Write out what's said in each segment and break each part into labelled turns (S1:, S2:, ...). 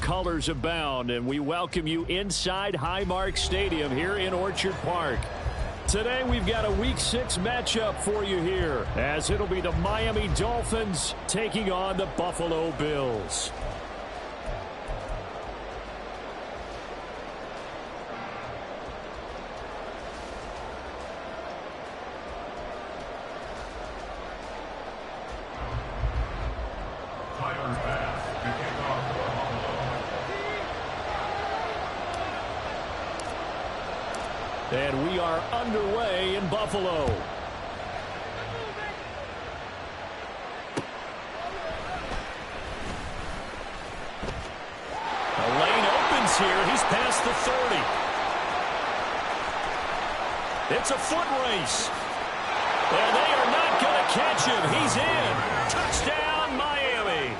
S1: colors abound, and we welcome you inside Highmark Stadium here in Orchard Park. Today we've got a Week 6 matchup for you here, as it'll be the Miami Dolphins taking on the Buffalo Bills. And we are underway in Buffalo. The lane opens here. He's past the 30. It's a foot race. And they are not going to catch him. He's in. Touchdown, Miami.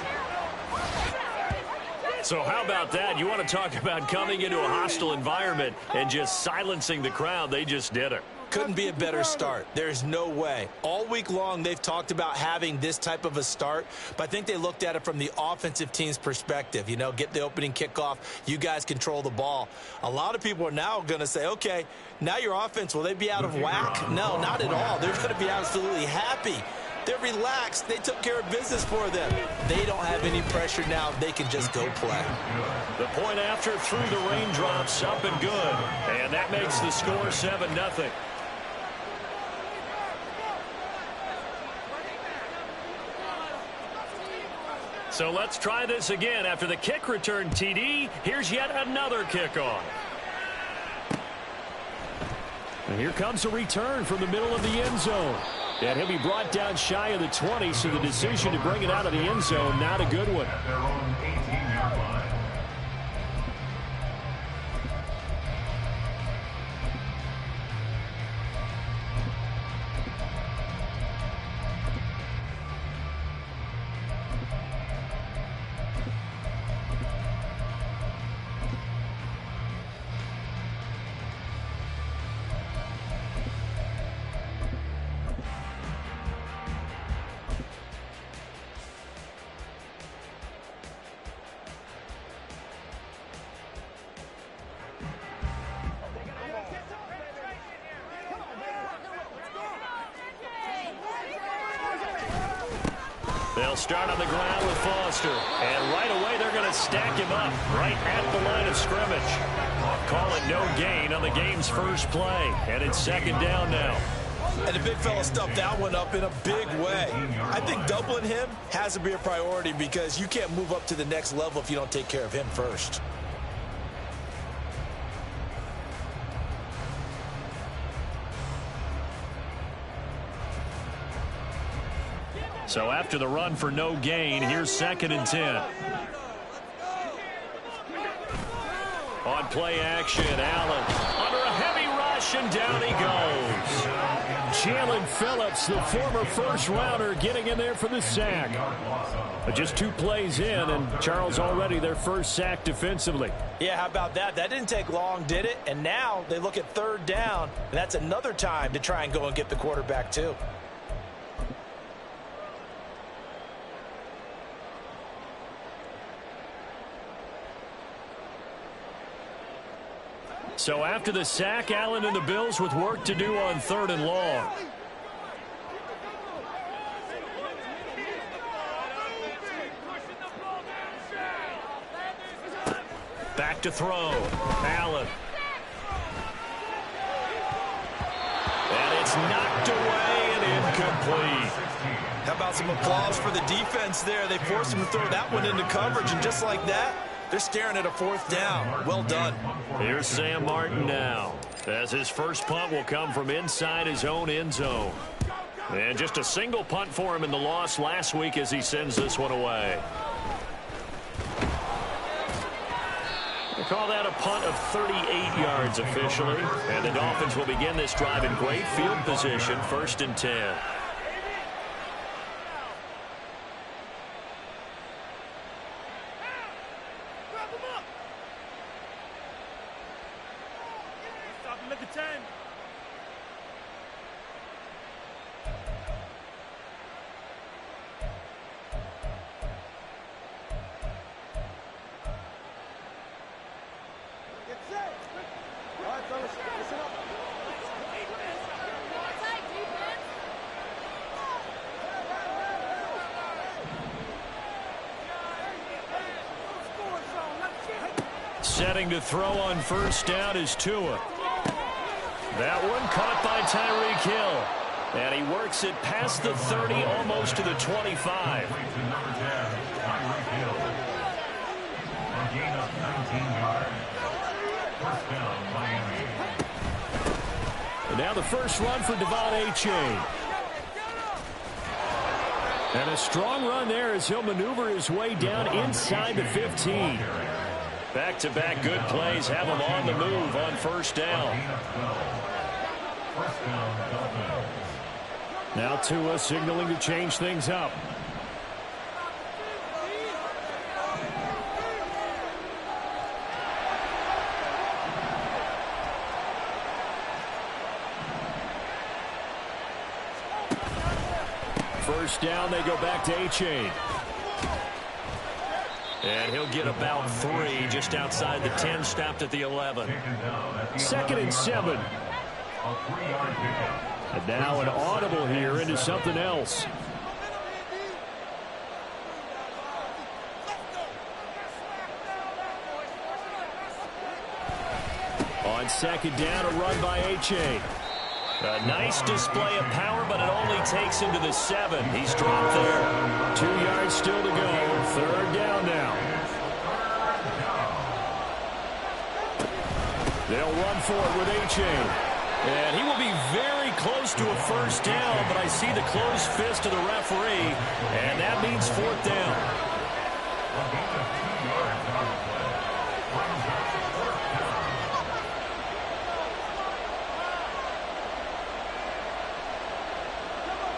S1: So how about that? You want to talk about coming into a hostile environment and just silencing the crowd. They just did it.
S2: Couldn't be a better start. There's no way. All week long, they've talked about having this type of a start, but I think they looked at it from the offensive team's perspective. You know, get the opening kickoff. You guys control the ball. A lot of people are now going to say, okay, now your offense, will they be out of whack? No, not at all. They're going to be absolutely happy. They're relaxed. They took care of business for them. They don't have any pressure now. They can just go play.
S1: The point after through the raindrops, up and good. And that makes the score 7-0. So let's try this again. After the kick return TD, here's yet another kickoff. And here comes a return from the middle of the end zone. And he'll be brought down shy of the 20, so the decision to bring it out of the end zone, not a good one. They'll start on the ground with Foster. And right away, they're going to stack him up right at the line of scrimmage. Call it no gain on the game's first play. And it's second down now.
S2: And the big fella stuffed that one up in a big way. I think doubling him has to be a priority because you can't move up to the next level if you don't take care of him first.
S1: So after the run for no gain, here's 2nd and 10. On play action, Allen under a heavy rush, and down he goes. Jalen Phillips, the former first-rounder, getting in there for the sack. But just 2 plays in, and Charles already their first sack defensively.
S2: Yeah, how about that? That didn't take long, did it? And now they look at 3rd down, and that's another time to try and go and get the quarterback too.
S1: So after the sack, Allen and the Bills with work to do on 3rd and long. Back to throw. Allen. And it's knocked away and incomplete.
S2: How about some applause for the defense there? They forced him to throw that one into coverage, and just like that, they're staring at a 4th down. Well done.
S1: Here's Sam Martin now, as his first punt will come from inside his own end zone. And just a single punt for him in the loss last week as he sends this one away. They call that a punt of 38 yards officially. And the Dolphins will begin this drive in great field position, 1st and 10. Setting to throw on first down is Tua. That one caught by Tyreek Hill. And he works it past the 30, almost to the 25. And now the first run for Devon Achane. And a strong run there as he'll maneuver his way down inside the 15. Back-to-back good plays have him on the move on first down. Now Tua signaling to change things up. First down, they go back to Achane. And he'll get about 3 just outside the 10, stopped at the 11. 2nd and 7. And now an audible here into something else. On 2nd down, a run by Achane. A nice display of power, but it only takes him to the 7. He's dropped there. 2 yards still to go. 3rd down now. They'll run for it with Achane. And he will be very close to a first down, but I see the closed fist of the referee, and that means 4th down.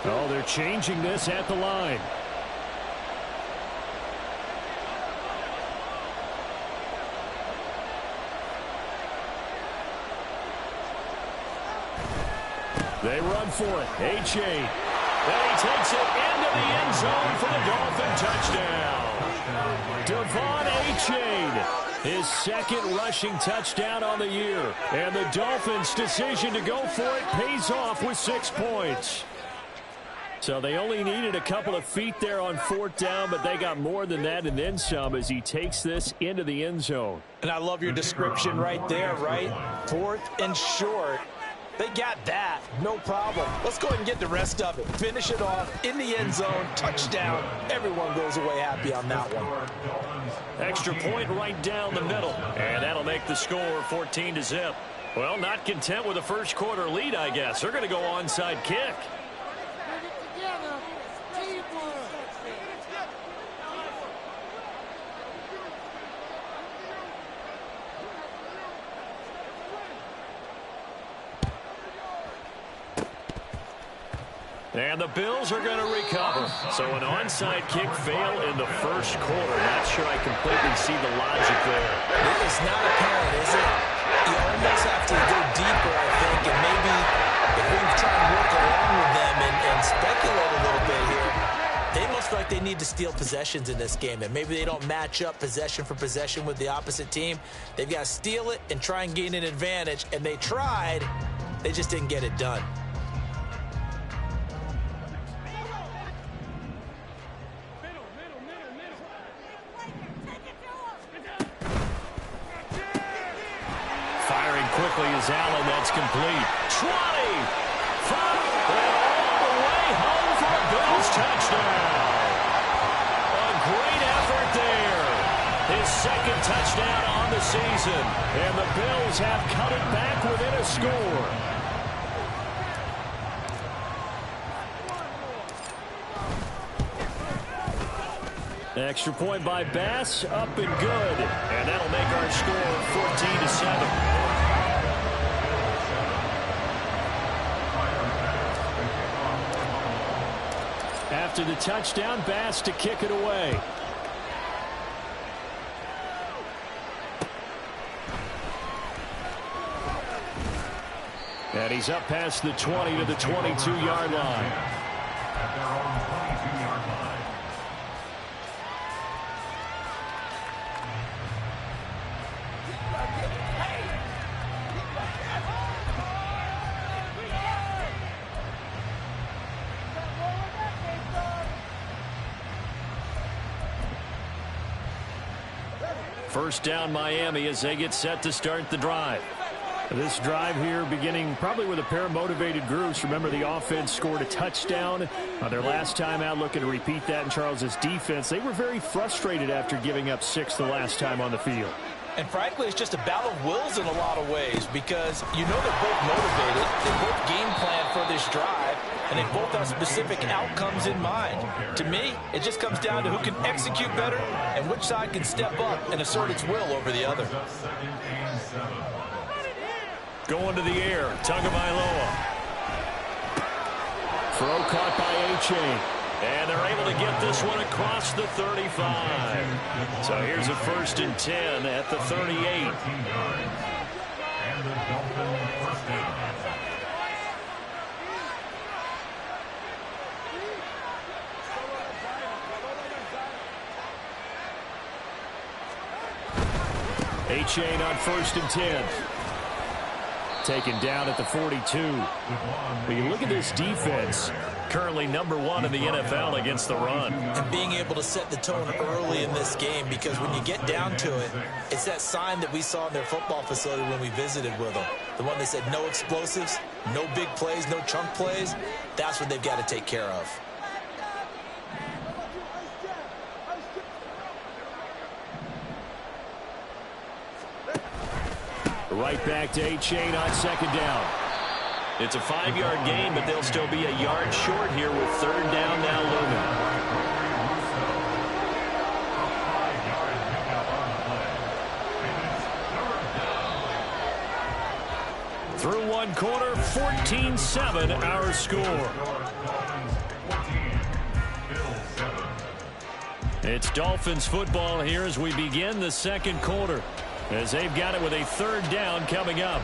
S1: Oh, they're changing this at the line. They run for it. Achane. And he takes it into the end zone for the Dolphin touchdown. Devon Achane, his 2nd rushing touchdown on the year. And the Dolphins' decision to go for it pays off with 6 points. So they only needed a couple of feet there on 4th down, but they got more than that and then some as he takes this into the end zone.
S2: And I love your description right there, right? 4th and short. They got that. No problem. Let's go ahead and get the rest of it. Finish it off in the end zone. Touchdown. Everyone goes away happy on that one.
S1: Extra point right down the middle. And that'll make the score 14-0. Well, not content with a first quarter lead, I guess. They're going to go onside kick. And the Bills are going to recover. So an onside kick fail in the first quarter. Not sure I completely see the logic there.
S2: It's not apparent, is it? You almost have to go deeper, I think, and maybe if we try and work along with them and speculate a little bit here, they must feel like they need to steal possessions in this game, and maybe they don't match up possession for possession with the opposite team. They've got to steal it and try and gain an advantage, and they tried. They just didn't get it done.
S1: Quickly is Allen, that's complete. 20, 5, and all the way home for a Bills touchdown. A great effort there. His 2nd touchdown on the season. And the Bills have cut it back within a score. Extra point by Bass, up and good. And that'll make our score 14-7. After the touchdown, Bass to kick it away. And he's up past the 20 to the 22-yard line. First down Miami as they get set to start the drive.
S3: This drive here beginning probably with a pair of motivated groups. Remember, the offense scored a touchdown their last time out, looking to repeat that in Charles's defense. They were very frustrated after giving up 6 the last time on the field.
S2: And frankly, it's just a battle of wills in a lot of ways because you know they're both motivated. They both game plan for this drive, and they both have specific outcomes in mind. To me, it just comes down to who can execute better and which side can step up and assert its will over the other.
S1: Going to the air, Tagovailoa. Throw caught by A-Chain. And they're able to get this one across the 35. So here's a 1st and 10 at the 38. A-Chain on 1st and 10. Taken down at the 42. But you look at this defense, currently #1 in the NFL against the run.
S2: And being able to set the tone early in this game, because when you get down to it, it's that sign that we saw in their football facility when we visited with them. The one that said no explosives, no big plays, no chunk plays. That's what they've got to take care of.
S1: Right back to A-Chain on 2nd down. It's a 5-yard gain, but they'll still be a yard short here with 3rd down now looming. Through 1 quarter, 14-7 our score. It's Dolphins football here as we begin the 2nd quarter, as they've got it with a 3rd down coming up.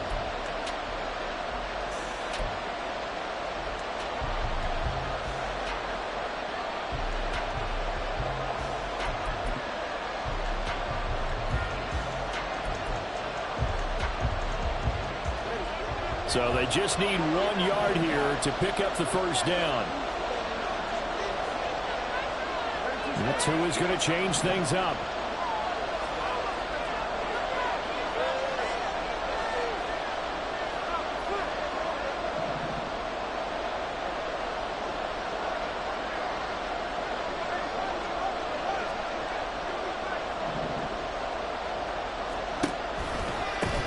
S1: So they just need 1 yard here to pick up the 1st down. That 2 is going to change things up.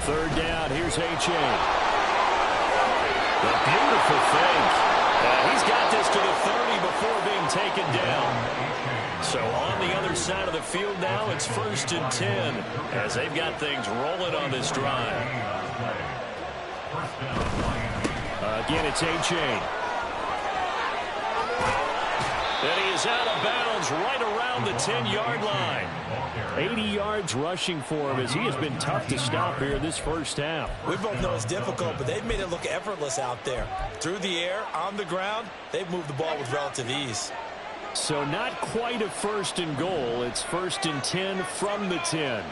S1: Third down, here's A-Chain. A beautiful fake. He's got this to the 30 before being taken down. So on the other side of the field now, it's 1st and 10 as they've got things rolling on this drive. Again, it's A-Chain. And he is out of bounds right around the 10-yard line. 80 yards rushing for him as he has been tough to stop here this first half.
S2: We both know it's difficult, but they've made it look effortless out there. Through the air, on the ground, they've moved the ball with relative ease.
S1: So not quite a 1st and goal. It's 1st and 10 from the 10.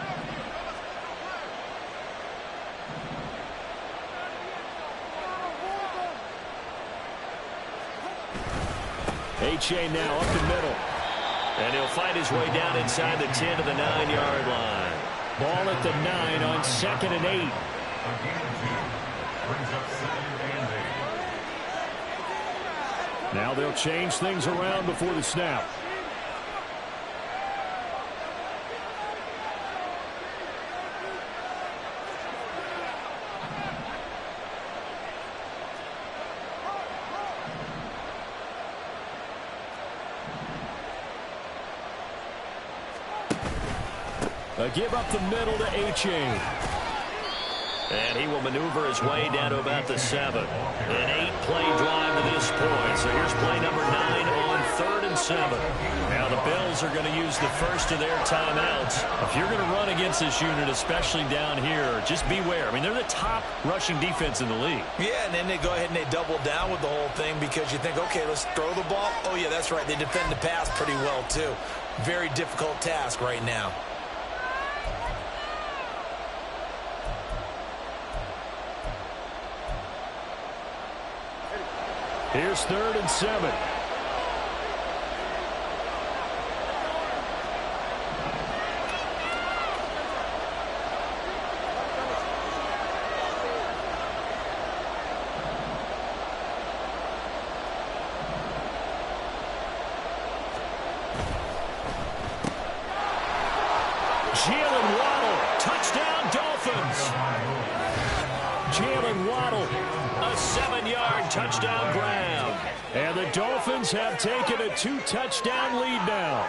S1: A-Chain now up the middle. And he'll find his way down inside the 10 to the 9-yard line. Ball at the 9 on 2nd and 8. Now they'll change things around before the snap. A give up the middle to A-Chain. And he will maneuver his way down to about the 7. An 8-play drive to this point. So here's play number 9 on 3rd and 7. Now the Bills are going to use the first of their timeouts. If you're going to run against this unit, especially down here, just beware. I mean, they're the top rushing defense in the league.
S2: Yeah, and then they go ahead and they double down with the whole thing because you think, okay, let's throw the ball. Oh, yeah, that's right. They defend the pass pretty well, too. Very difficult task right now.
S1: Here's 3rd and 7. Touchdown, Dolphins. Jalen Waddle, a 7-yard touchdown grab. And the Dolphins have taken a 2-touchdown lead now.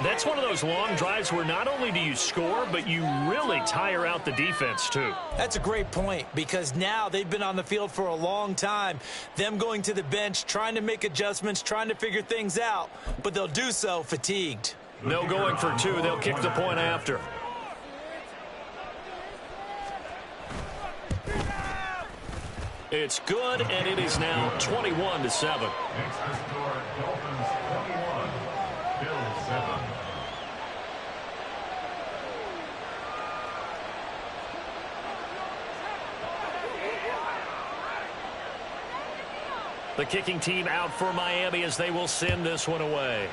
S1: That's one of those long drives where not only do you score, but you really tire out the defense, too.
S2: That's a great point, because now they've been on the field for a long time. Them going to the bench, trying to make adjustments, trying to figure things out, but they'll do so fatigued.
S1: No going for 2. They'll kick the point after. It's good, and it is now 21-7.
S4: Next to score, Dolphins 21, Bills 7.
S1: The kicking team out for Miami as they will send this one away.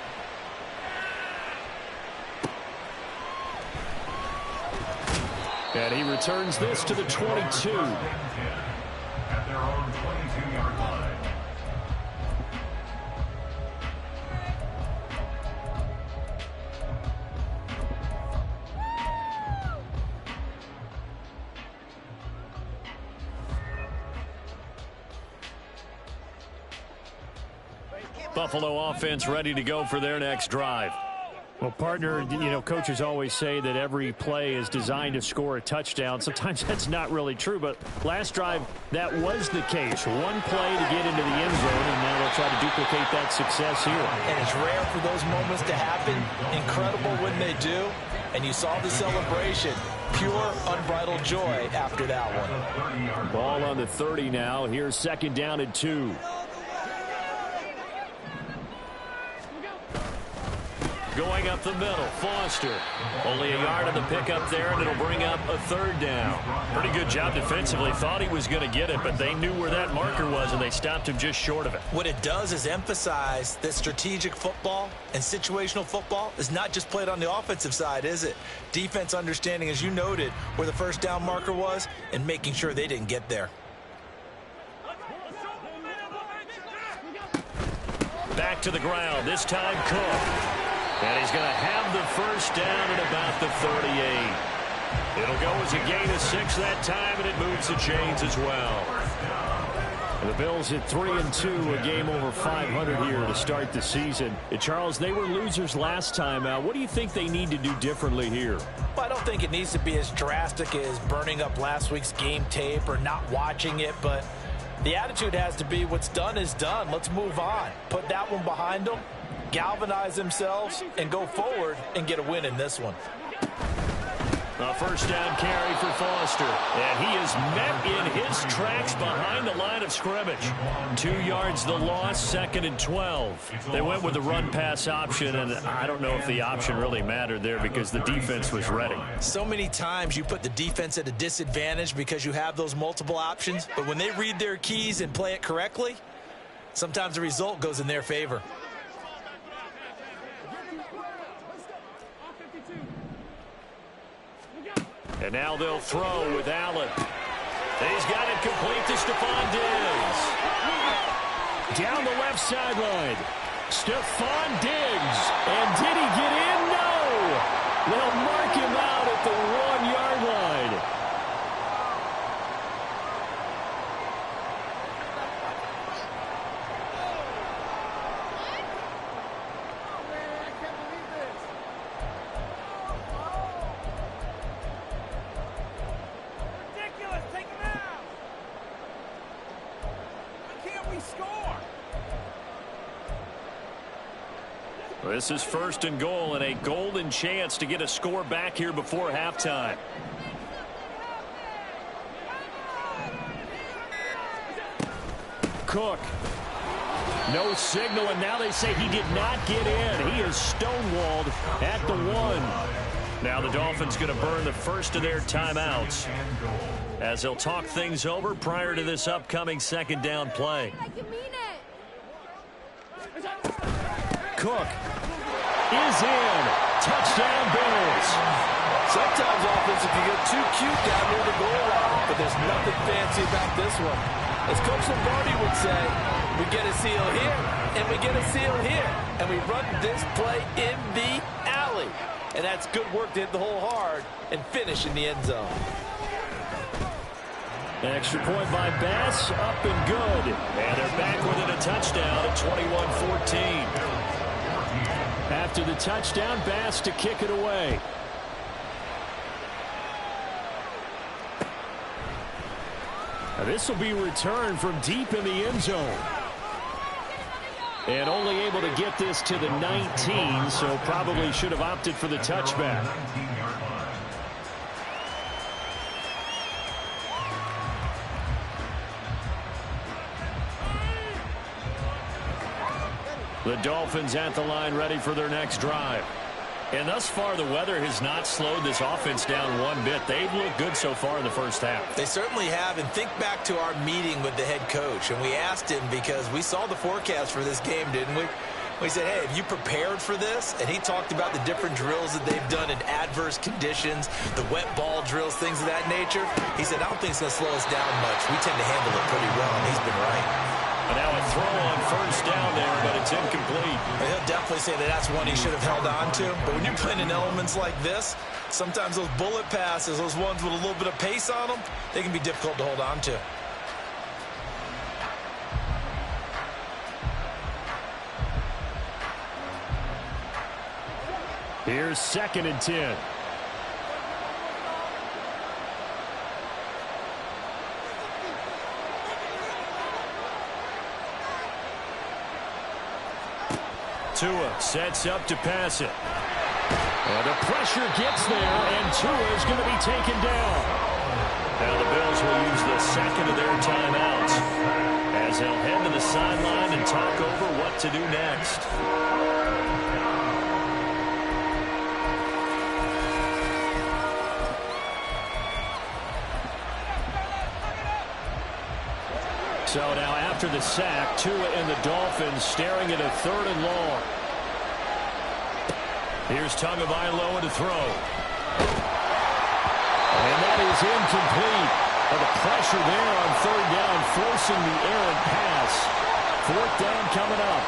S1: And he returns this to the 22.
S4: At their own 22-yard line.
S1: Buffalo offense ready to go for their next drive.
S3: Well, partner, you know, coaches always say that every play is designed to score a touchdown. Sometimes that's not really true, but last drive, that was the case. One play to get into the end zone, and now they'll try to duplicate that success here.
S2: And it's rare for those moments to happen. Incredible when they do. And you saw the celebration. Pure, unbridled joy after that one.
S3: Ball on the 30 now. Here's 2nd down and 2.
S1: Going up the middle, Foster. Only a yard on the pickup there, and it'll bring up a 3rd down. Pretty good job defensively. Thought he was going to get it, but they knew where that marker was, and they stopped him just short of it.
S2: What it does is emphasize that strategic football and situational football is not just played on the offensive side, is it? Defense understanding, as you noted, where the 1st down marker was and making sure they didn't get there.
S1: Back to the ground, this time Cook. And he's going to have the 1st down at about the 38. It'll go as a gain of 6 that time, and it moves the chains as well.
S3: And the Bills at 3-2, a game over 500 here to start the season. And Charles, they were losers last time out. What do you think they need to do differently here?
S2: Well, I don't think it needs to be as drastic as burning up last week's game tape or not watching it, but the attitude has to be what's done is done. Let's move on. Put that one behind them. Galvanize themselves and go forward and get a win in this one.
S1: A 1st down carry for Foster. And he is met in his tracks behind the line of scrimmage. 2 yards the loss, 2nd and 12. They went with the run-pass option, and I don't know if the option really mattered there because the defense was ready.
S2: So many times you put the defense at a disadvantage because you have those multiple options, but when they read their keys and play it correctly, sometimes the result goes in their favor.
S1: And now they'll throw with Allen. He's got it complete to Stephon Diggs.
S3: Down the left sideline. Stephon Diggs. And did he get in? No. They'll mark him out at the 1-yard line.
S1: This is 1st and goal and a golden chance to get a score back here before halftime.
S3: Cook. No signal, and now they say he did not get in. He is stonewalled at the 1.
S1: Now the Dolphins going to burn the first of their timeouts as they'll talk things over prior to this upcoming 2nd down play.
S3: Cook is in. Touchdown, Bills.
S2: Sometimes offensive can get too cute down near the goal line, but there's nothing fancy about this one. As Coach Lombardi would say, we get a seal here, and we get a seal here, and we run this play in the alley. and that's good work to hit the hole hard and finish in the end zone.
S1: Extra point by Bass, up and good. And they're back within a touchdown at 21-14. After the touchdown, Bass to kick it away. This will be returned from deep in the end zone. And only able to get this to the 19, so probably should have opted for the touchback. The Dolphins at the line, ready for their next drive. And thus far, the weather has not slowed this offense down one bit. They've looked good so far in the first half.
S2: They certainly have. And think back to our meeting with the head coach. And we asked him, because we saw the forecast for this game, didn't we? We said, hey, have you prepared for this? And he talked about the different drills that they've done in adverse conditions, the wet ball drills, things of that nature. He said, I don't think it's going to slow us down much. We tend to handle it pretty well, and he's been right.
S1: And now a throw on first down there, but it's incomplete.
S2: He'll definitely say that that's one he should have held on to. But when you're playing in elements like this, sometimes those bullet passes, those ones with a little bit of pace on them, they can be difficult to hold on to.
S3: Here's 2nd and 10.
S1: Tua sets up to pass it. And the pressure gets there, and Tua is going to be taken down. Now the Bills will use the second of their timeouts as they'll head to the sideline and talk over what to do next. So now after the sack, Tua and the Dolphins staring at a 3rd and long. Here's Tagovailoa to throw. And that is incomplete. And the pressure there on 3rd down, forcing the errant pass. 4th down coming up.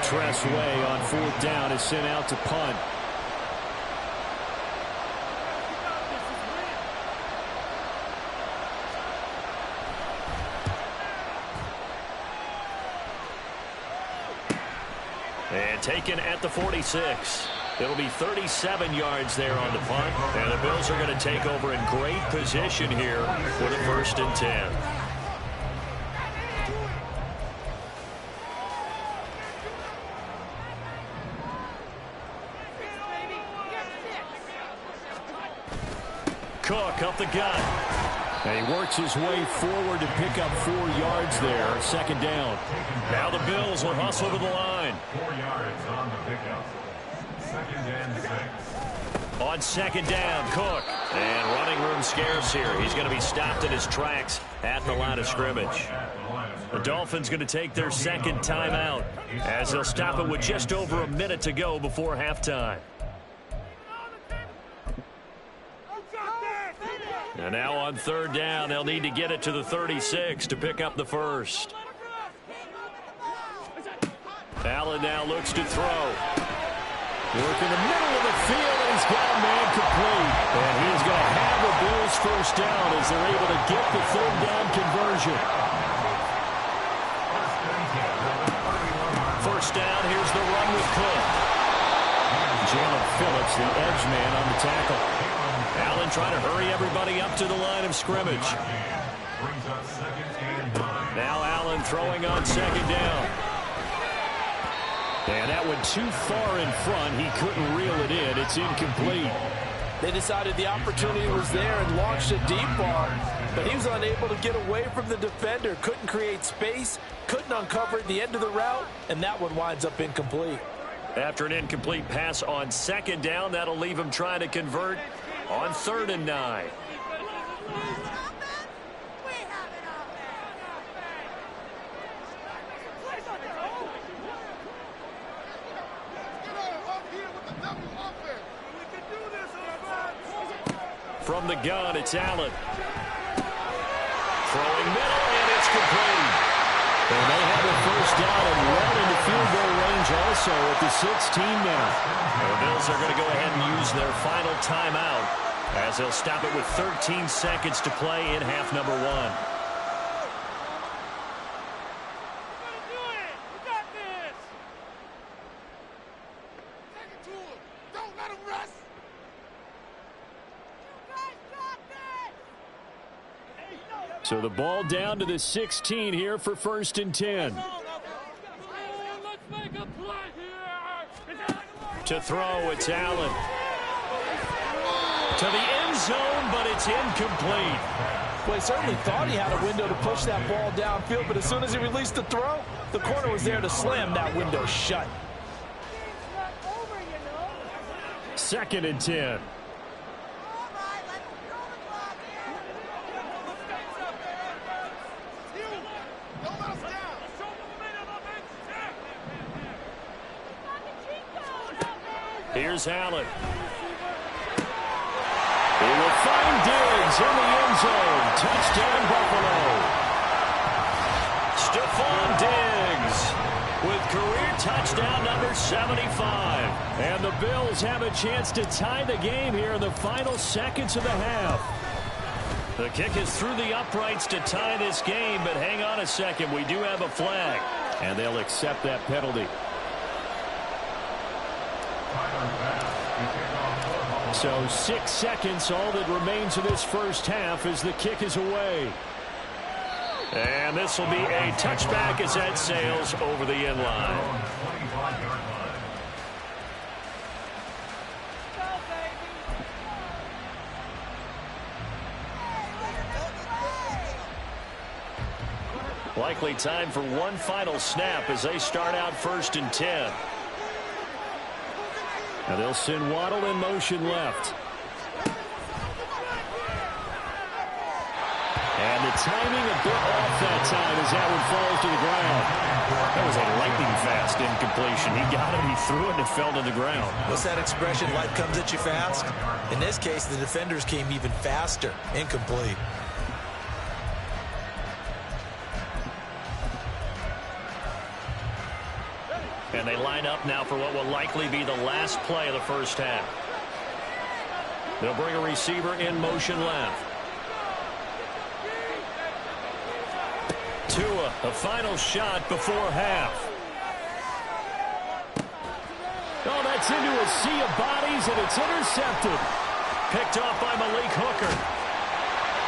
S3: Tress Way on 4th down is sent out to punt.
S1: And taken at the 46. It'll be 37 yards there on the punt. And the Bills are going to take over in great position here for the 1st and 10. Cook up the gut.
S3: And he works his way forward to pick up 4 yards there. 2nd down.
S1: Now the Bills will hustle to the line.
S4: 4 yards on the pickup. 2nd and 6.
S1: On 2nd down, Cook. And running room scarce here. He's going to be stopped in his tracks at the line of scrimmage. The Dolphins going to take their 2nd timeout as they'll stop it with just over a minute to go before halftime. And now on 3rd down, they'll need to get it to the 36 to pick up the 1st. Allen now looks to throw. Work in the middle of the field, and he's got a man complete. And he's going to have the Bills 1st down as they're able to get the 3rd down conversion. 1st down, here's the run with Cook.
S3: Jalen Phillips, the edge man on the tackle.
S1: Allen trying to hurry everybody up to the line of scrimmage. Now Allen throwing on 2nd down.
S3: And that went too far in front. He couldn't reel it in. It's incomplete.
S2: They decided the opportunity was there and launched a deep ball, but he was unable to get away from the defender. Couldn't create space, couldn't uncover at the end of the route, and that one winds up incomplete.
S1: After an incomplete pass on 2nd down, that'll leave him trying to convert on 3rd and 9. From the gun, it's Allen. Throwing middle, and it's complete. And they have a first down and well into field goal range also at the 16 now. The Bills are going to go ahead and use their final timeout as they'll stop it with 13 seconds to play in half number 1. So the ball down to the 16 here for 1st and 10. To throw, it's Allen. To the end zone, but it's incomplete.
S2: Well, he certainly thought he had a window to push that ball downfield, but as soon as he released the throw, the corner was there to slam that window shut.
S1: 2nd and 10. Here's Allen. He will find Diggs in the end zone. Touchdown, Buffalo. Stephon Diggs with career touchdown number 75. And the Bills have a chance to tie the game here in the final seconds of the half. The kick is through the uprights to tie this game, but hang on a second. We do have a flag, and they'll accept that penalty. So 6 seconds, all that remains of this first half as the kick is away. And this will be a touchback as that sails over the end line. Likely time for one final snap as they start out 1st and 10. Now they'll send Waddle in motion left. And the timing a bit off that time as that one falls to the ground. That was a lightning fast incompletion. He got it, he threw it, and it fell to the ground.
S2: What's that expression, life comes at you fast? In this case, the defenders came even faster. Incomplete.
S1: And they line up now for what will likely be the last play of the first half. They'll bring a receiver in motion left. Tua, the final shot before half. Oh, that's into a sea of bodies, and it's intercepted. Picked off by Malik Hooker.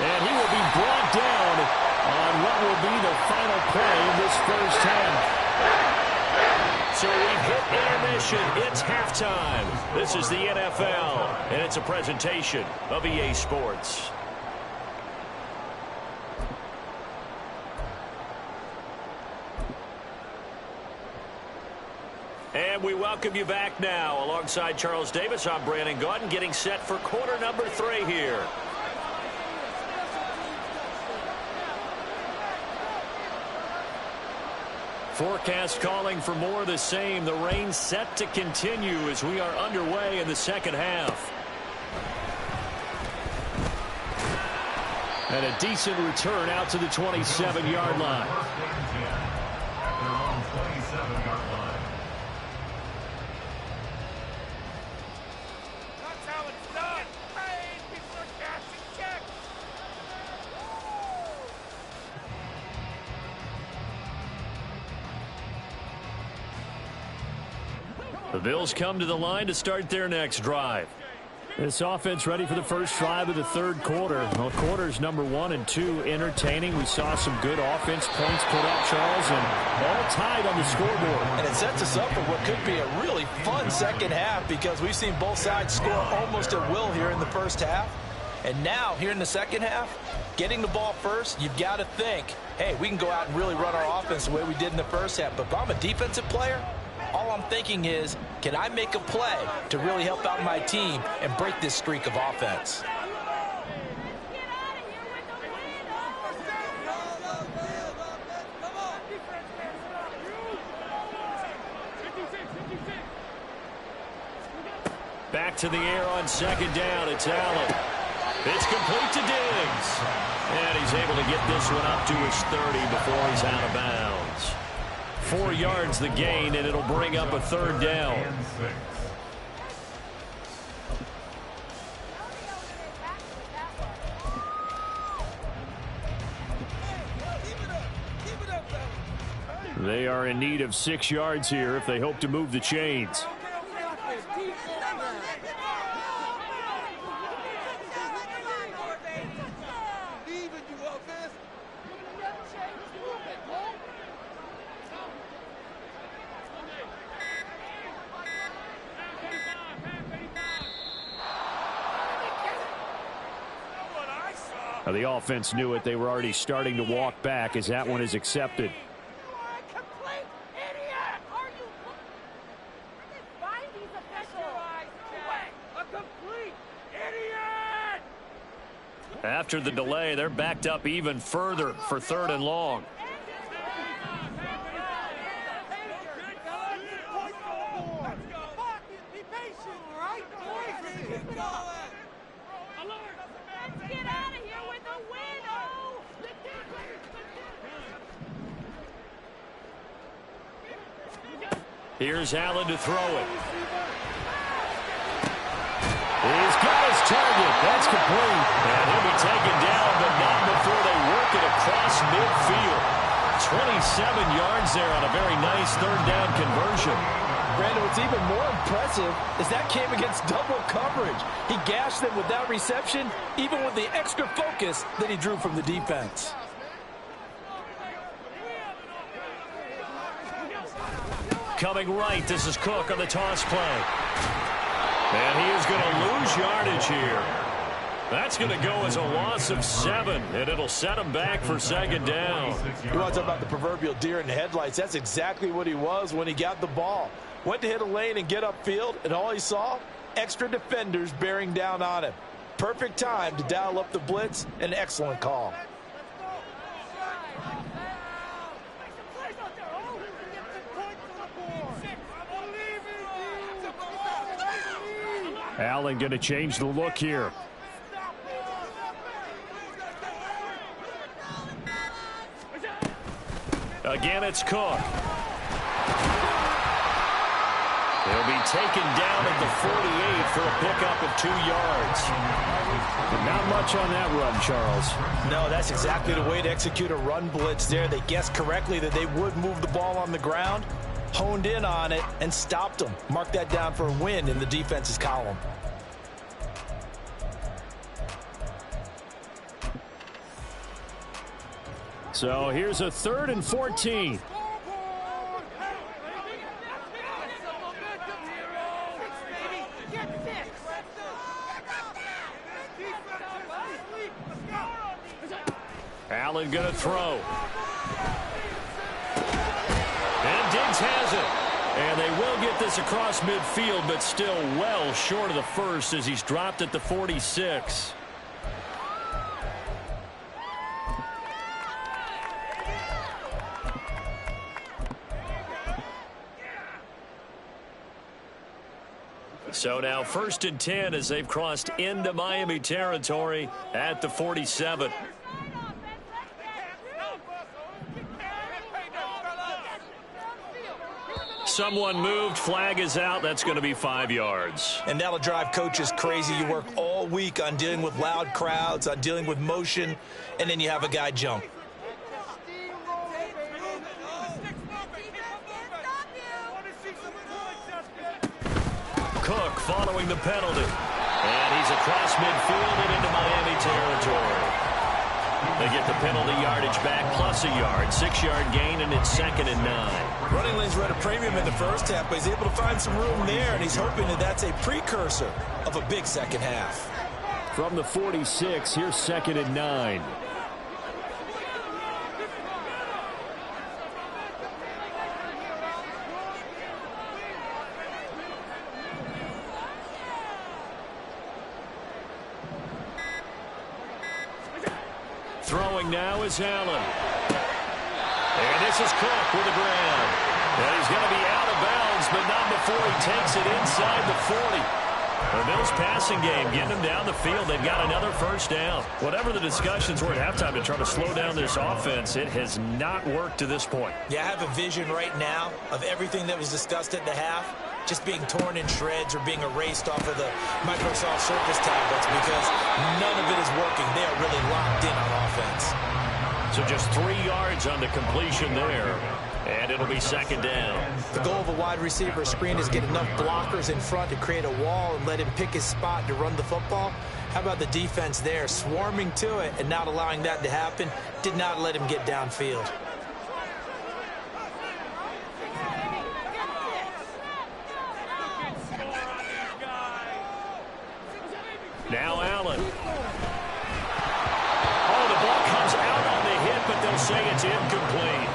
S1: And he will be brought down on what will be the final play in this first half. So we've hit intermission. It's halftime. This is the NFL, and it's a presentation of EA Sports. And we welcome you back now. Alongside Charles Davis, I'm Brandon Gaudin, getting set for quarter number 3 here. Forecast calling for more of the same. The rain set to continue as we are underway in the second half. And a decent return out to the 27-yard line. The Bills come to the line to start their next drive. This offense ready for the first drive of the third quarter. Well, quarters number 1 and 2 entertaining. We saw some good offense points put up, Charles, and all tied on the scoreboard.
S2: And it sets us up for what could be a really fun second half because we've seen both sides score almost at will here in the first half. And now, here in the second half, getting the ball first, you've got to think, hey, we can go out and really run our offense the way we did in the first half. But if I'm a defensive player, all I'm thinking is, can I make a play to really help out my team and break this streak of offense?
S1: Back to the air on second down. It's Allen. It's complete to Diggs. And he's able to get this one up to his 30 before he's out of bounds. 4 yards the gain, and it'll bring up a third down. They are in need of 6 yards here if they hope to move the chains. Now the offense knew it. They were already starting to walk back as that one is accepted. After the delay, they're backed up even further for 3rd and long. Here's Allen to throw it. He's got his target. That's complete. And he'll be taken down, but not before they work it across midfield. 27 yards there on a very nice 3rd down conversion.
S2: Brandon, what's even more impressive is that came against double coverage. He gashed them with that reception, even with the extra focus that he drew from the defense.
S1: Coming right, this is Cook on the toss play. And he is going to lose yardage here. That's going to go as a loss of 7, and it'll set him back for 2nd down.
S2: You want to talk about the proverbial deer in the headlights? That's exactly what he was when he got the ball. Went to hit a lane and get upfield, and all he saw, extra defenders bearing down on him. Perfect time to dial up the blitz. An excellent call.
S3: Allen going to change the look here.
S1: Again, it's Cook. He'll be taken down at the 48 for a pickup of 2 yards.
S3: Not much on that run, Charles.
S2: No, that's exactly the way to execute a run blitz there. They guessed correctly that they would move the ball on the ground, honed in on it, and stopped them. Mark that down for a win in the defense's column.
S3: So here's a 3rd and 14.
S1: Allen going to throw. And Diggs has it. And they will get this across midfield, but still well short of the first as he's dropped at the 46. So now 1st and 10 as they've crossed into Miami territory at the 47. Someone moved. Flag is out. That's going to be 5 yards.
S2: And that'll drive coaches crazy. You work all week on dealing with loud crowds, on dealing with motion, and then you have a guy jump.
S1: Cook following the penalty. And he's across midfield and into Miami territory. They get the penalty yardage back plus a yard. 6-yard gain, and it's 2nd and 9.
S2: Running lanes were at a premium in the first half, but he's able to find some room there, and he's hoping that that's a precursor of a big second half.
S3: From the 46, here's 2nd and 9.
S1: Throwing now is Allen. And this is Cook with the grab. And he's going to be out of bounds, but not before he takes it inside the 40. The Bills passing game, getting them down the field. They've got another first down. Whatever the discussions were at halftime to try to slow down this offense, it has not worked to this point.
S2: Yeah, I have a vision right now of everything that was discussed at the half just being torn in shreds or being erased off of the Microsoft Surface tablets because none of it is working. They are really locked in on offense.
S1: So just 3 yards on the completion there, and it'll be second down.
S2: The goal of a wide receiver screen is get enough blockers in front to create a wall and let him pick his spot to run the football. How about the defense there, swarming to it and not allowing that to happen? Did not let him get downfield.
S1: Now Allen. Oh, the ball comes out on the hit, but they'll say it's incomplete.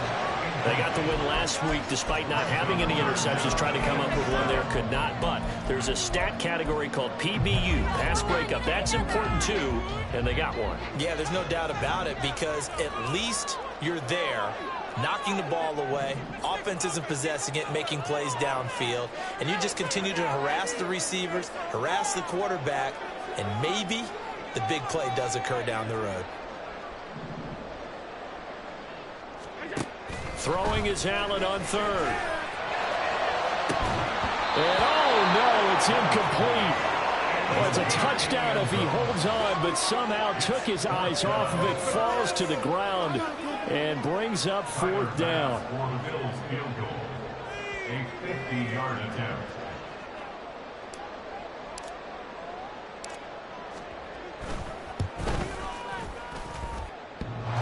S1: They got the win last week despite not having any interceptions. Tried to come up with one there, could not. But there's a stat category called PBU, pass breakup. That's important too, and they got one.
S2: Yeah, there's no doubt about it because at least you're there, knocking the ball away. Offense isn't possessing it, making plays downfield. And you just continue to harass the receivers, harass the quarterback, and maybe the big play does occur down the road.
S1: Throwing is Allen on third. And oh no, it's incomplete. Well, it's a touchdown if he holds on, but somehow took his eyes off of it, falls to the ground, and brings up fourth down.
S4: For the Bills field goal, a 50-yard attempt.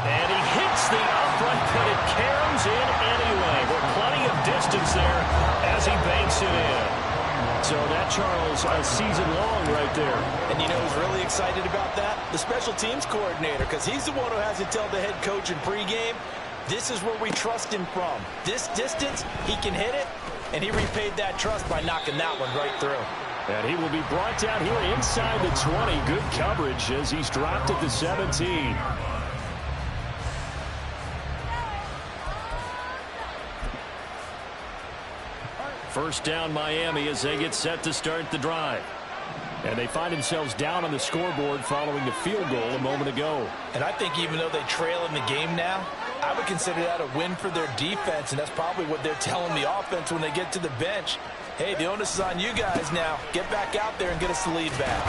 S1: And he hits the upright, but it caroms in anyway. There's plenty of distance there as he banks it in. So that, Charles, a season long right there.
S2: And you know who's really excited about that? The special teams coordinator, because he's the one who has to tell the head coach in pregame, this is where we trust him from. This distance, he can hit it, and he repaid that trust by knocking that one right through.
S1: And he will be brought down here inside the 20. Good coverage as he's dropped at the 17. First down Miami as they get set to start the drive. And they find themselves down on the scoreboard following the field goal a moment ago.
S2: And I think even though they trail in the game now, I would consider that a win for their defense, and that's probably what they're telling the offense when they get to the bench. Hey, the onus is on you guys now. Get back out there and get us the lead back.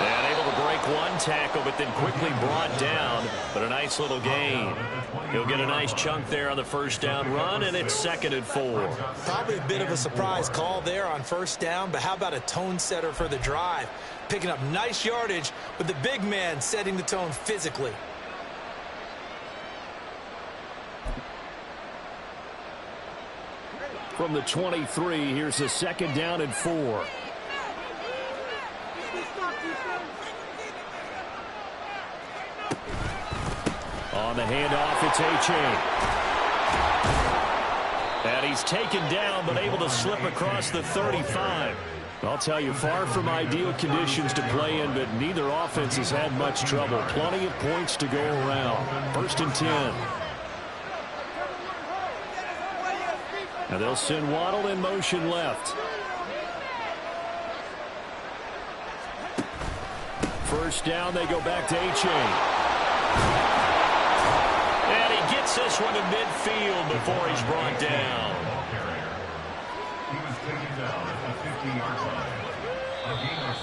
S1: And able to break one tackle, but then quickly brought down. But a nice little gain. He'll get a nice chunk there on the first down run, and it's 2nd and 4.
S2: Probably a bit of a surprise call there on first down, but how about a tone setter for the drive? Picking up nice yardage with the big man setting the tone physically.
S3: From the 23, here's a 2nd down and 4. On the handoff, it's A-Chain. And he's taken down, but able to slip across the 35. I'll tell you, far from ideal conditions to play in, but neither offense has had much trouble. Plenty of points to go around. 1st and 10. And they'll send Waddle in motion left. First down, they go back to A-Chain. And he gets this one to midfield before he's brought down.
S4: He was taken down at the 50-yard line. A gain of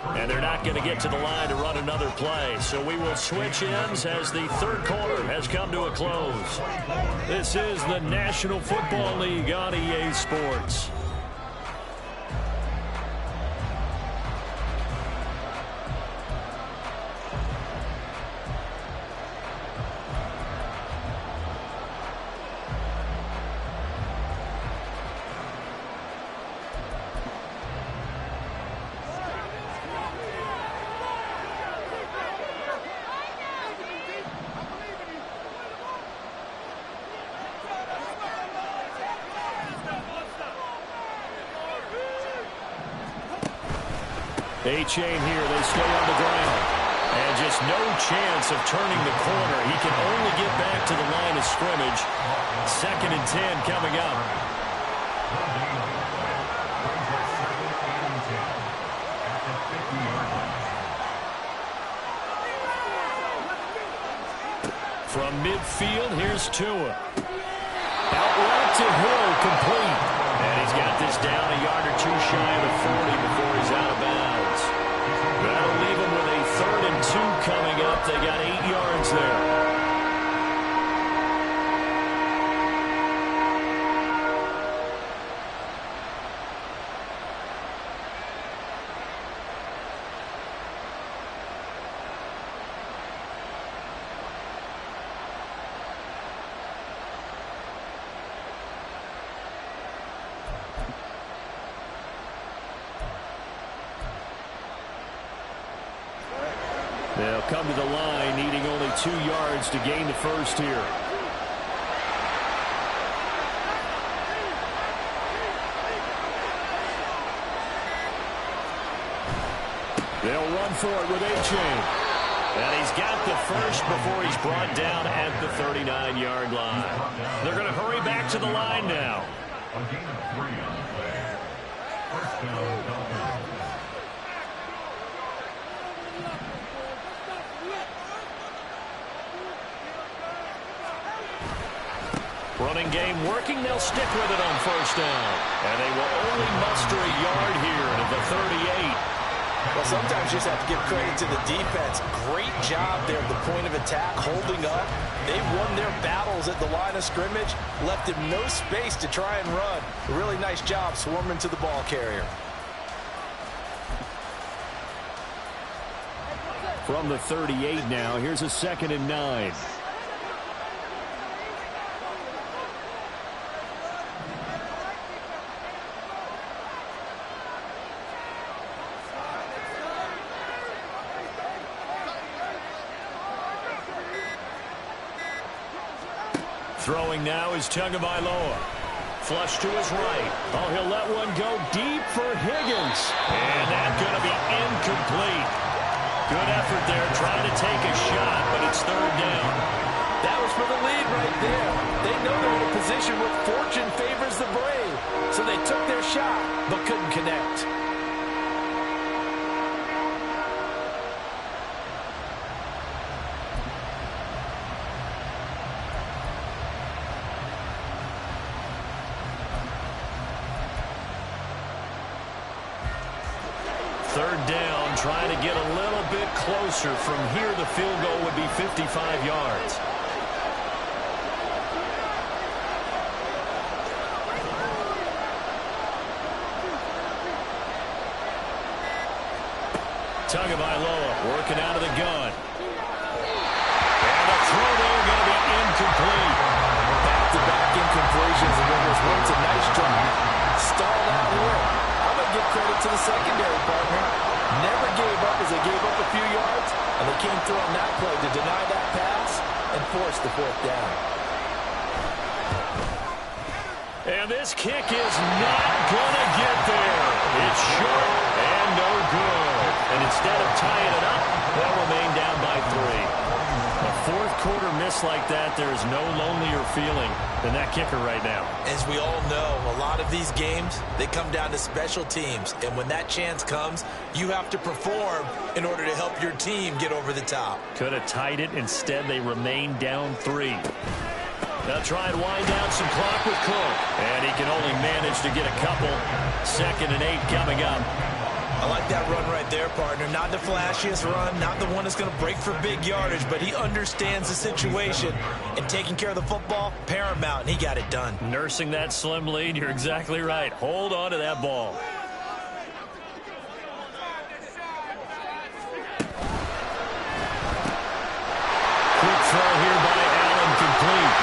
S4: 14.
S1: And they're not going to get to the line to run another play. So we will switch ends as the third quarter has come to a close. This is the National Football League on EA Sports. A-Chain here, they stay on the ground. And just no chance of turning the corner. He can only get back to the line of scrimmage. 2nd and 10 coming up. From midfield, here's Tua. Out route to Hill, complete. And he's got this down a yard or two shy of the 40 before he's out of bounds. That'll leave him with a 3rd and 2 coming up. They got 8 yards there. They'll come to the line, needing only 2 yards to gain the first here. They'll run for it with A-Chain. And he's got the first before he's brought down at the 39-yard line. They're going to hurry back to the line now.
S4: A gain of 3 on the play. First down, Dolphins.
S1: Running game working. They'll stick with it on first down. And they will only muster a yard here at the 38.
S2: Well, sometimes you just have to give credit to the defense. Great job there at the point of attack, holding up. They won their battles at the line of scrimmage, left him no space to try and run. A really nice job swarming to the ball carrier.
S3: From the 38 now, here's a 2nd and 9.
S1: Throwing now is Tagovailoa. Flush to his right. Oh, he'll let one go deep for Higgins. And that's going to be incomplete. Good effort there trying to take a shot, but it's 3rd down.
S2: That was for the lead right there. They know they're in a position where fortune favors the brave. So they took their shot, but couldn't connect.
S1: Trying to get a little bit closer. From here, the field goal would be 55 yards. Tagovailoa working out of the gun. And the throw there going to be incomplete.
S2: Back-to-back incompletions, and then there's one to nice drop. Stalled out here. I'm going to give credit to the secondary partner. Never gave up as they gave up a few yards, and they came through on that play to deny that pass and force the 4th down.
S1: And this kick is not going to get there. It's short and no good. And instead of tying it up, they'll remain down by 3. A 4th quarter miss like that, there is no lonelier feeling than that kicker right now.
S2: As we all know, a lot of these games, they come down to special teams. And when that chance comes, you have to perform in order to help your team get over the top.
S1: Could have tied it. Instead, they remain down 3. They'll try and wind down some clock with Cook. And he can only manage to get a couple. 2nd and 8 coming up.
S2: I like that run right there, partner. Not the flashiest run, not the one that's going to break for big yardage, but he understands the situation, and taking care of the football, paramount, and he got it done.
S1: Nursing that slim lead, you're exactly right. Hold on to that ball. Quick throw here by Allen, complete.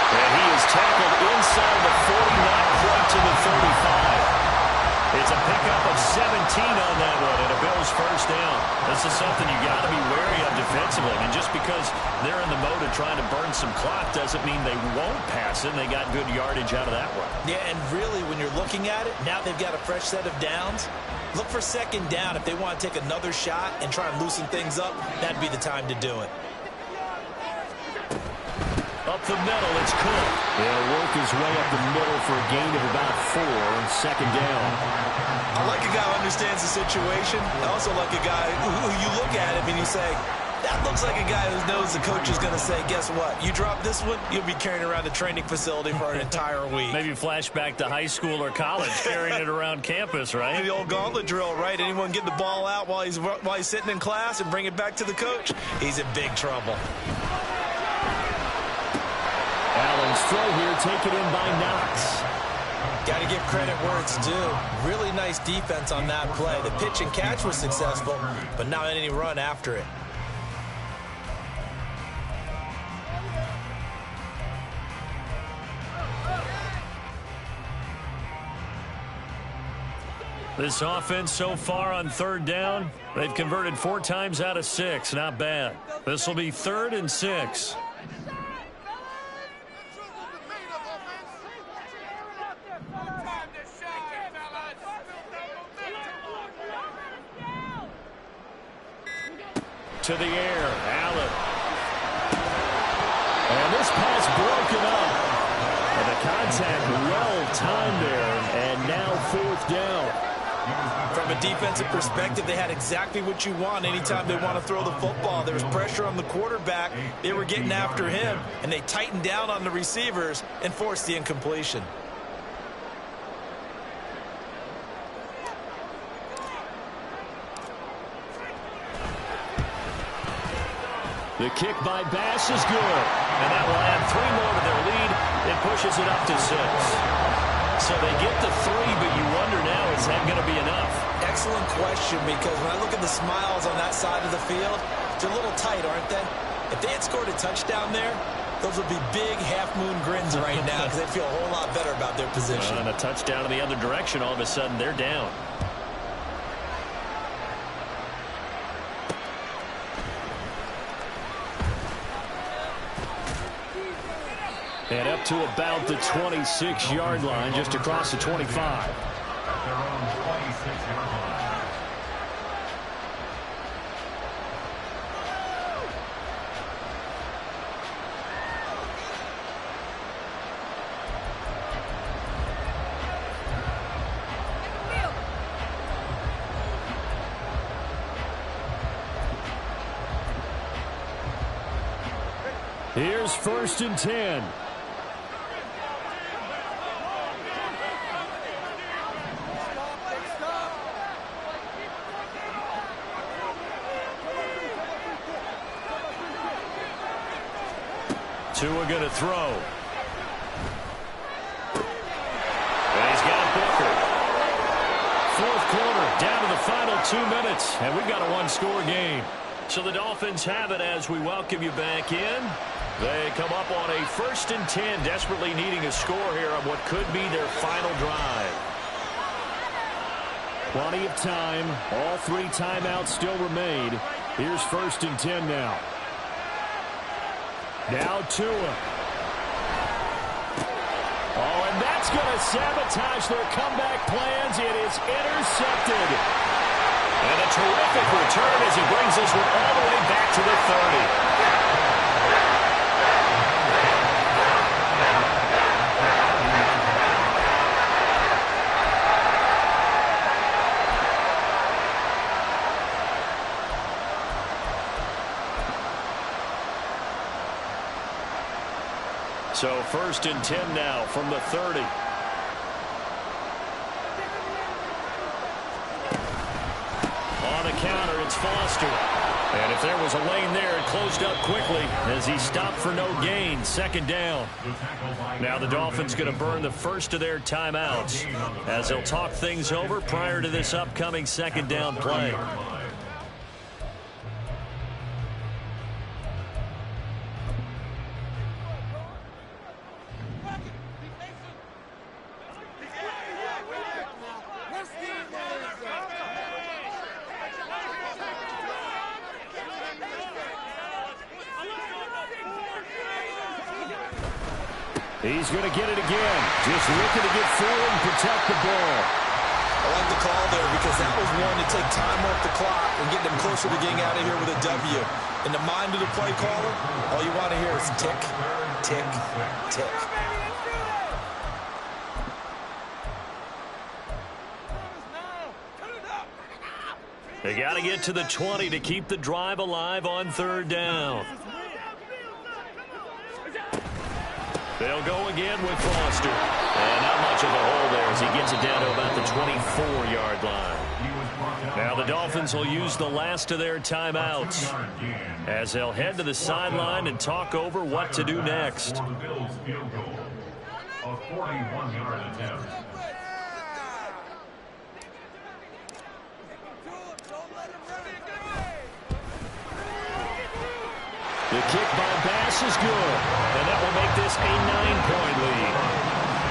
S1: And he is tackled inside the 40, not quite to the 35. It's a pickup of 17 on that one, and a Bills first down. This is something you got to be wary of defensively. And just because they're in the mode of trying to burn some clock doesn't mean they won't pass it, and they got good yardage out of that one.
S2: Yeah, and really, when you're looking at it, now they've got a fresh set of downs. Look for 2nd down. If they want to take another shot and try and loosen things up, that'd be the time to do it.
S1: Up the middle, it's Cook.
S3: He'll work his way up the middle for a gain of about 4 on 2nd down.
S2: I like a guy who understands the situation. I also like a guy who you look at him and you say, That looks like a guy who knows the coach is going to say, guess what? You drop this one, you'll be carrying around the training facility for an entire week.
S3: Maybe flashback to high school or college, carrying it around campus, right?
S2: The old gauntlet drill, right? Anyone get the ball out while he's sitting in class and bring it back to the coach? He's in big trouble.
S3: Allen's throw here taken in by Knox.
S2: Got to give credit where it's due. Really nice defense on that play. The pitch and catch was successful, but not any run after it.
S3: This offense so far on third down, they've converted 4 times out of 6. Not bad. This will be 3rd and 6. To the air, Allen. And this pass broken up. And the contact well timed there, and now 4th down.
S2: From a defensive perspective, they had exactly what you want anytime they want to throw the football. There was pressure on the quarterback. They were getting after him, and they tightened down on the receivers and forced the incompletion.
S3: The kick by Bass is good. And that will add 3 more to their lead. It pushes it up to 6. So they get the 3, but you wonder now, is that going to be enough?
S2: Excellent question, because when I look at the smiles on that side of the field, they're a little tight, aren't they? If they had scored a touchdown there, those would be big half-moon grins right now because they'd feel a whole lot better about their position.
S3: And a touchdown in the other direction, all of a sudden they're down. And up to about the 26-yard line, just across the 25.
S4: At their own 26-yard line.
S3: Here's 1st and 10. Tua going to throw. And he's got Booker. 4th quarter, down to the final 2 minutes, and we've got a 1-score game. So the Dolphins have it as we welcome you back in. They come up on a 1st and 10, desperately needing a score here on what could be their final drive. Plenty of time. All 3 timeouts still remain. Here's 1st and 10 now. Now Tua. Oh, and that's going to sabotage their comeback plans. It is intercepted. And a terrific return as he brings this one all the way back to the 30. So 1st and 10 now from the 30. On the counter, it's Foster. And if there was a lane there, it closed up quickly as he stopped for no gain. 2nd down. Now the Dolphins going to burn the first of their timeouts as they'll talk things over prior to this upcoming 2nd down play. He's going to get it again. Just looking to get forward and protect the ball.
S2: I like the call there because that was one to take time off the clock and get them closer to getting out of here with a W. In the mind of the play caller, all you want to hear is tick, tick, tick.
S1: They got to get to the 20 to keep the drive alive on 3rd down. They'll go again with Foster. And not much of a hole there as he gets it down to about the 24-yard line. Now the Dolphins will use the last of their timeouts as they'll head to the sideline and talk over what to do next.
S4: A 41-yard attempt.
S1: The kick by Bass is good, and that will make this a 9-point lead.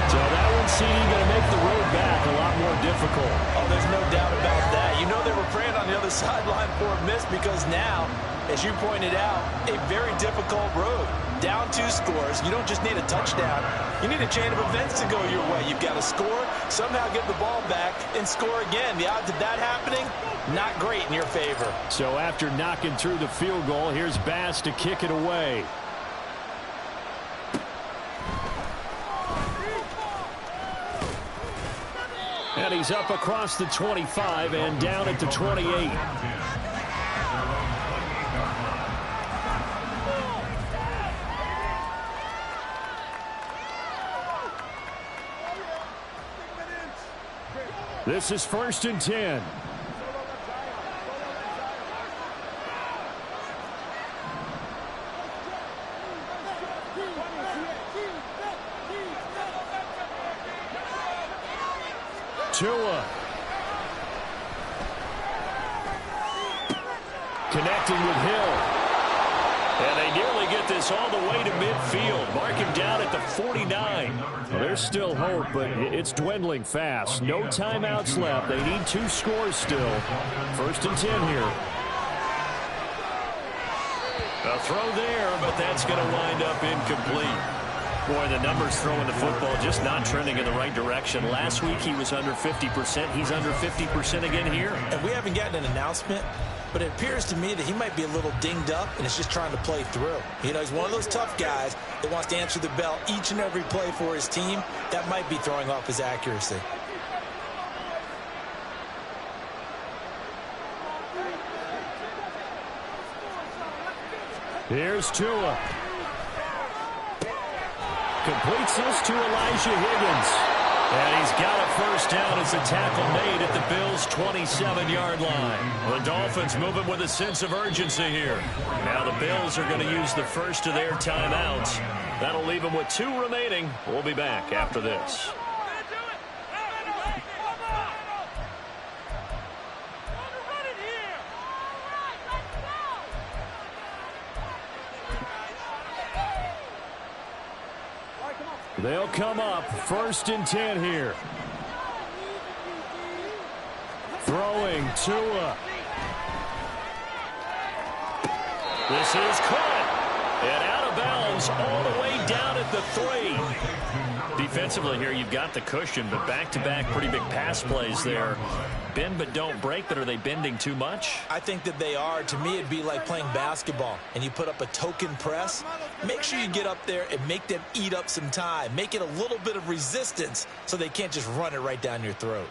S1: So that one, CD, going to make the road back a lot more difficult.
S2: Oh, there's no doubt about that. You know they were praying on the other sideline for a miss because now, as you pointed out, a very difficult road. Down 2 scores. You don't just need a touchdown. You need a chain of events to go your way. You've got to score, somehow get the ball back, and score again. The odds of that happening, not great in your favor.
S3: So after knocking through the field goal, here's Bass to kick it away. And he's up across the 25 and down at the 28. This is 1st and 10. Tua. Connecting with Hill. And they nearly get this all the way to midfield. Mark him down at the 49. Well, there's still hope, but it's dwindling fast. No timeouts left. They need 2 scores still. 1st and 10 here.
S1: A throw there, but that's going to wind up incomplete. Boy, the numbers throwing the football just not trending in the right direction. Last week he was under 50%. He's under 50% again here.
S2: And we haven't gotten an announcement, but it appears to me that he might be a little dinged up and is just trying to play through. You know, he's one of those tough guys that wants to answer the bell each and every play for his team. That might be throwing off his accuracy.
S3: Here's Tua. Completes this to Elijah Higgins. And he's got a 1st down as a tackle made at the Bills' 27-yard line.
S1: The Dolphins moving with a sense of urgency here. Now the Bills are going to use the first of their timeouts. That'll leave them with 2 remaining. We'll be back after this.
S3: They'll come up 1st and 10 here. Throwing Tua.
S1: This is caught. And out of bounds all the way down at the 3. Defensively here, you've got the cushion, but back-to-back pretty big pass plays there. Bend but don't break, but are they bending too much?
S2: I think that they are. To me, it'd be like playing basketball, and you put up a token press. Make sure you get up there and make them eat up some time. Make it a little bit of resistance so they can't just run it right down your throat.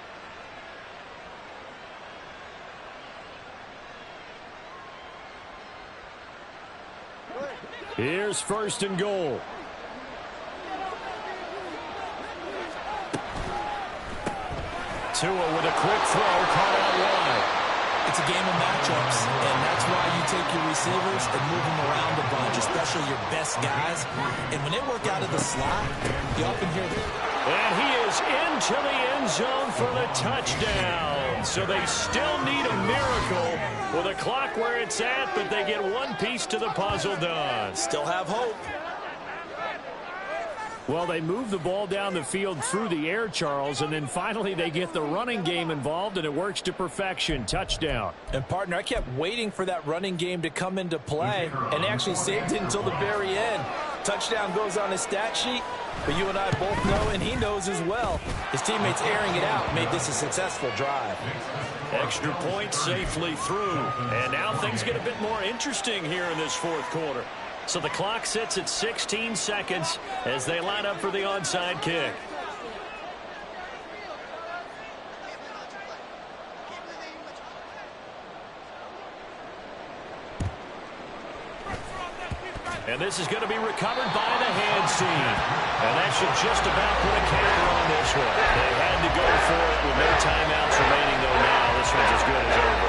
S3: Here's 1st and goal. Tua with a quick throw, caught out wide.
S2: It's a game of matchups, and that's why you take your receivers and move them around a bunch, especially your best guys. And when they work out of the slot, you often hear them.
S1: And he is into the end zone for the touchdown. So they still need a miracle with a clock where it's at, but they get one piece to the puzzle done.
S2: Still have hope.
S3: Well, they move the ball down the field through the air, Charles, and then finally they get the running game involved, and it works to perfection. Touchdown.
S2: And, partner, I kept waiting for that running game to come into play, and they actually saved it until the very end. Touchdown goes on his stat sheet, but you and I both know, and he knows as well, his teammates airing it out made this a successful drive.
S1: Extra point safely through. And now things get a bit more interesting here in this 4th quarter. So the clock sits at 16 seconds as they line up for the onside kick. And this is going to be recovered by the hands team. And that should just about put a counter on this one. They had to go for it with no timeouts remaining, though now. This one's as good as over.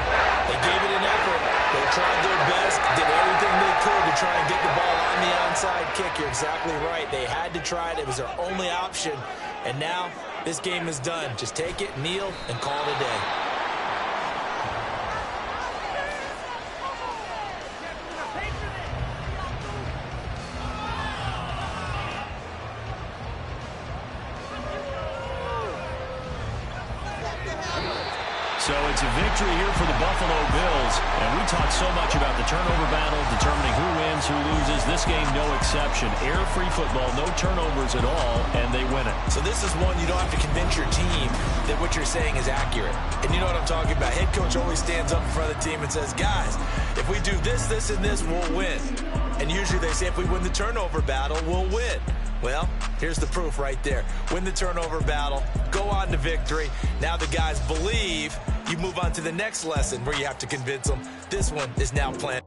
S2: They gave it an effort. They tried their best, did everything they could to try and get the ball on the onside kick. You're exactly right. They had to try it. It was their only option. And now this game is done. Just take it, kneel, and call it a day.
S1: So it's a victory here for the Buffalo Bills. And we talked so much about the turnover battle, determining who wins, who loses. This game, no exception. Air-free football, no turnovers at all, and they win it.
S2: So this is one you don't have to convince your team that what you're saying is accurate. And you know what I'm talking about. Head coach always stands up in front of the team and says, guys, if we do this, this, and this, we'll win. And usually they say if we win the turnover battle, we'll win. Well, here's the proof right there. Win the turnover battle, go on to victory. Now the guys believe. You move on to the next lesson where you have to convince them. This one is now planned.